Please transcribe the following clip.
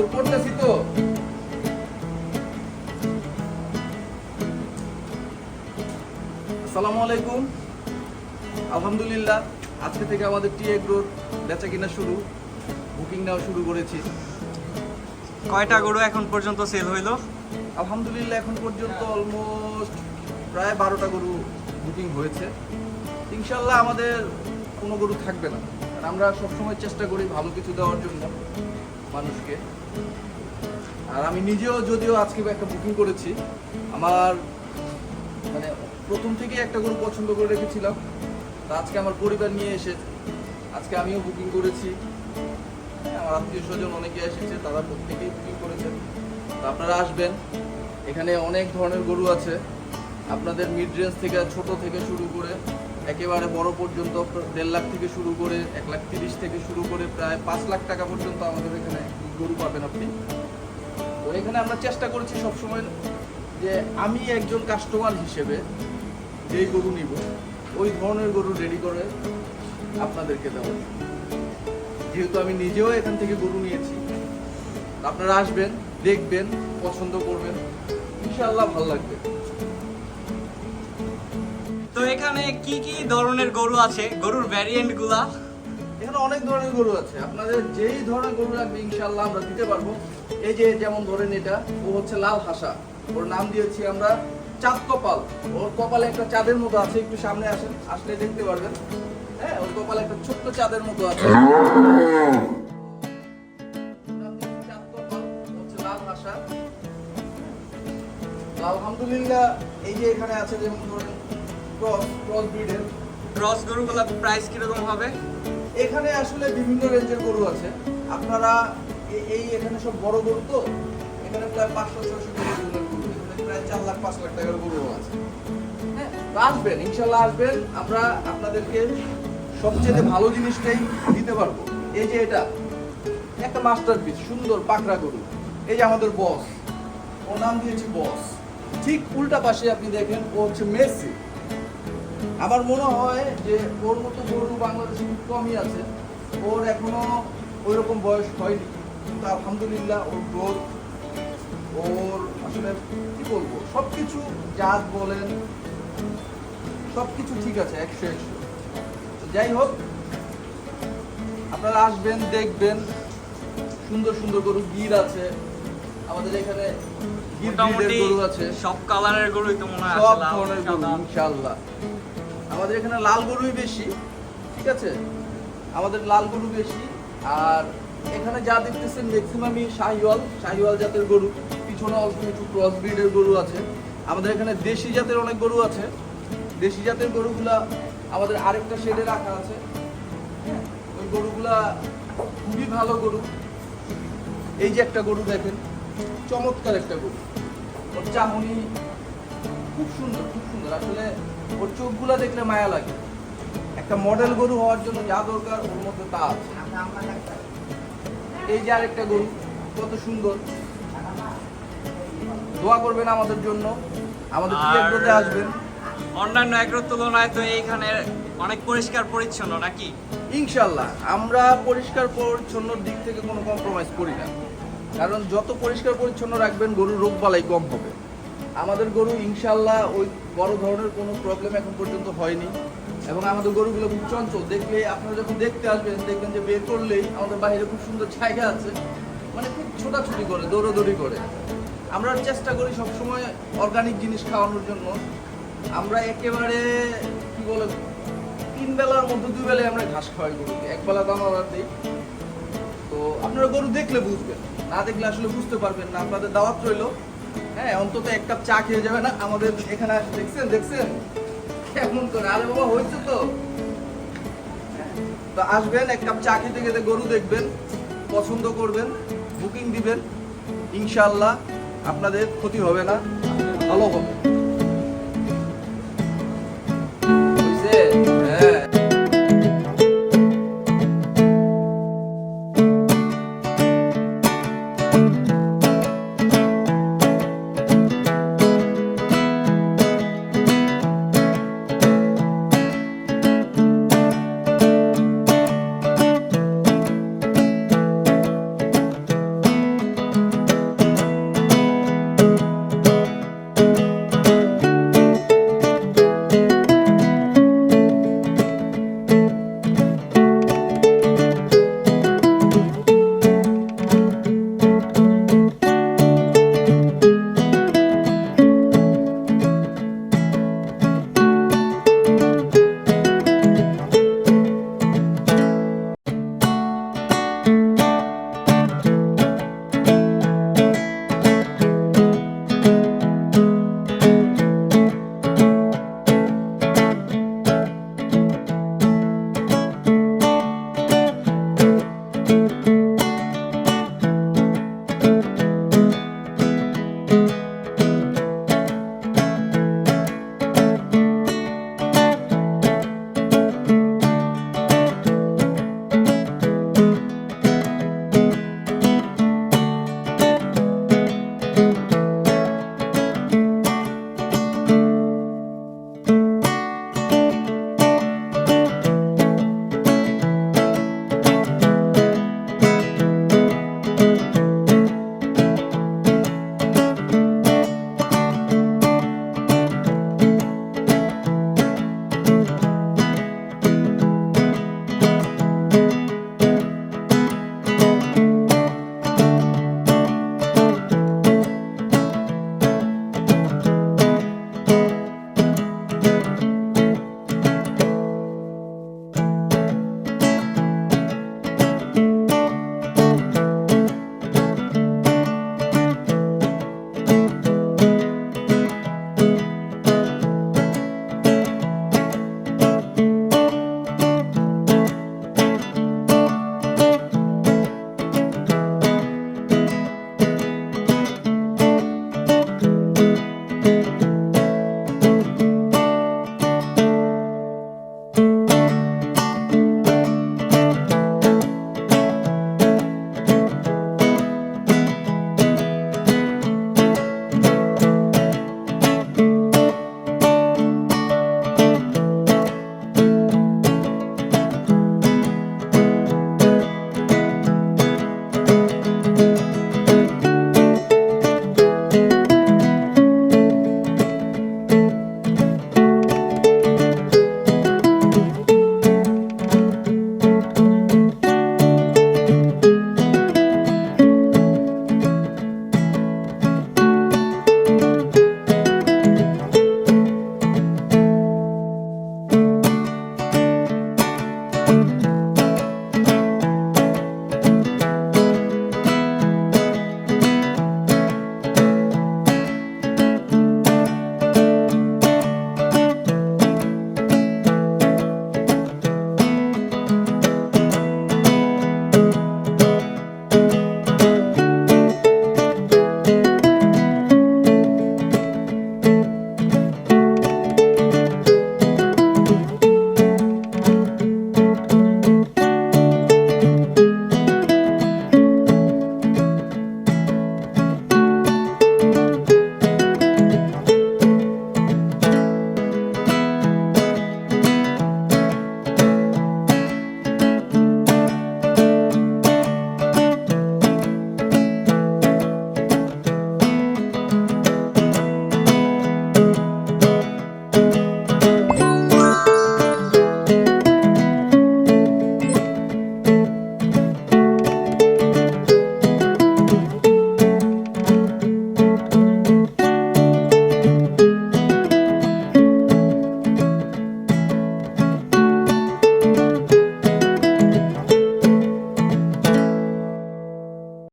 আদর করতেছি তো। আসসালামু আলাইকুম। আলহামদুলিল্লাহ, আজকে থেকে আমাদের টি এগ্রোর বেচা কিনা শুরু, বুকিং নেওয়া শুরু করেছি। কয়টা গরু এখন পর্যন্ত সেল হইলো? আলহামদুলিল্লাহ এখন পর্যন্ত অলমোস্ট প্রায় 12টা গরু বুকিং হয়েছে। ইনশাল্লাহ আমাদের কোনো গরু থাকবে না, কারণ আমরা সবসময় চেষ্টা করি ভালো কিছু দেওয়ার জন্য মানুষকে। আর আমি নিজেও যদিও আজকে একটা বুকিং করেছি, আমার মানে প্রথম থেকেই একটা গরু পছন্দ করে রেখেছিলাম, তা আজকে আমার পরিবার নিয়ে এসে আজকে আমিও বুকিং করেছি। আমার আত্মীয় স্বজন অনেকে এসেছে, তারা প্রত্যেকেই বুকিং করেছেন। তো আপনারা আসবেন, এখানে অনেক ধরনের গরু আছে, আপনাদের মিড রেঞ্জ থেকে ছোট থেকে শুরু করে একেবারে বড় পর্যন্ত 1.5 লাখ থেকে শুরু করে 1,30,000 থেকে শুরু করে প্রায় 5 লাখ টাকা পর্যন্ত আমাদের এখানে গরু পাবেন আপনি। তো এখানে আমরা চেষ্টা করেছি সবসময় যে আমি একজন কাস্টমার হিসেবে যেই গরু নিব ওই ধরনের গরু রেডি করে আপনাদেরকে দেওয়া। যেহেতু আমি নিজেও এখান থেকে গরু নিয়েছি, আপনারা আসবেন, দেখবেন, পছন্দ করবেন, ইনশাআল্লাহ ভালো লাগবে। তো এখানে কি কি ধরনের গরু আছে, গরুর ভ্যারিয়েন্ট গুলা? এখানে অনেক ধরনের গরু আছে, আপনাদের যেই ধরনের গরু লাগবে ইনশাআল্লাহ আমরা দিতে পারবো। এই যে যেমন ধরেন এটা, ও হচ্ছে লাল হাসা, ওর নাম দিয়েছি আমরা চাঁদ কপাল। ওর কপালে একটা চাঁদের মতো আছে, একটু সামনে আসেন, আসলে দেখতে পারবেন। হ্যাঁ, ওর কপালে একটা ছোট্ট চাঁদের মতো আছে। চাঁদ কপাল হচ্ছে লাল হাসা। আলহামদুলিল্লাহ, এই যে এখানে আছে যেমন ধরেন ক্রস ব্রিডের। ক্রস গরুগুলা প্রাইস কিরকম হবে? এখানে আসলে বিভিন্ন রেঞ্জের গরু আছে। আপনারা এই এখানে সব বড় গরু, তো এখানে প্রায় 500-600 গরু, এখানে প্রায় 4 লাখ 5 লাখ টাকার গরু আছে। হ্যাঁ, তো আসবেন, ইনশাল্লাহ আসবেন, আমরা আপনাদেরকে সবচেয়ে ভালো জিনিসটাই দিতে পারবো। এই যে এটা একটা মাস্টারপিস, সুন্দর পাকড়া গরু। এই যে আমাদের বস, ওর নাম দিয়েছি বস। ঠিক উল্টা পাশে আপনি দেখেন, ও হচ্ছে মেসি। আমার মনে হয় যে ওর মতো গরু বাংলাদেশে খুব কমই আছে, ওর এখনো ওই রকম বয়স হয়নি, কিন্তু আলহামদুলিল্লাহ ওর গ্রোথ, ওর আসলে কি বলবো, সবকিছু জাত বলেন সবকিছু ঠিক আছে 100-100। যাই হোক, আপনারা আসবেন, দেখবেন, সুন্দর সুন্দর গরু, গির আছে আমাদের এখানে, গির ব্রিডের গরু আছে, সব কালারের গরুই তো মনে হয় সব আছে, লাল, ধরনের গরু সাদা। ইনশাআল্লাহ। আমাদের এখানে লাল গরুই বেশি, ঠিক আছে, আমাদের লাল গরু বেশি। আর এখানে যা দেখতেছেন ম্যাক্সিমামই শাহিওয়াল জাতের গরু, পিছনে অল্প কিছু ক্রস ব্রিডের গরু আছে। আমাদের এখানে দেশি জাতের অনেক গরু আছে, দেশি জাতের গরুগুলা আমাদের আরেকটা শেডে রাখা আছে। হ্যাঁ, ওই গরুগুলা খুবই ভালো গরু। এই যে একটা গরু দেখেন, চমৎকার একটা গরু, ওর চাহনি খুব সুন্দর, খুব সুন্দর। আসলে ওর চোখগুলা দেখলে মায়া লাগে। একটা মডেল গরু হওয়ার জন্য যা দরকার ওর মধ্যে তা আছে। এই যে আরেকটা গরু, কত সুন্দর। দোয়া করবেন আমাদের জন্য, আমাদের টিএগ্রোতে আসবেন। অন্যান্য এগ্রোর তুলনায় তো এইখানে অনেক পরিষ্কার পরিচ্ছন্ন নাকি? ইনশাল্লাহ আমরা পরিষ্কার পরিচ্ছন্নর দিক থেকে কোনো কম্প্রোমাইজ করি না, কারণ যত পরিষ্কার পরিচ্ছন্ন রাখবেন গরুর রোগ বালাই কম হবে। আমাদের গরু ইনশাল্লাহ ওই বড় ধরনের কোনো প্রবলেম এখন পর্যন্ত হয়নি, এবং আমাদের গরুগুলো খুব চঞ্চল। দেখলে আপনারা যখন দেখতে আসবেন দেখবেন যে বের করলেই আমাদের বাইরে খুব সুন্দর জায়গা আছে, মানে খুব ছোটাছুটি করে, দৌড়াদৌড়ি করে। আমরা চেষ্টা করি সবসময় অর্গানিক জিনিস খাওয়ানোর জন্য। আমরা একেবারে কি বলে 3 বেলার মধ্যে 2 বেলায় আমরা ঘাস খাওয়াই গরুকে, 1 বেলা দানা দিই। তো আপনারা গরু দেখলে বুঝবেন, না দেখলে আসলে বুঝতে পারবেন না। আপনাদের দাওয়াত রইলো, হ্যাঁ, অন্তত 1 কাপ চা খেয়ে যাবে না আমাদের এখানে। দেখছেন কেমন করে, আরে বাবা হয়েছে তো। তো আসবেন, 1 কাপ চা খেতে খেতে গরু দেখবেন, পছন্দ করবেন, বুকিং দিবেন, ইনশাআল্লাহ আপনাদের ক্ষতি হবে না, ভালো হবে।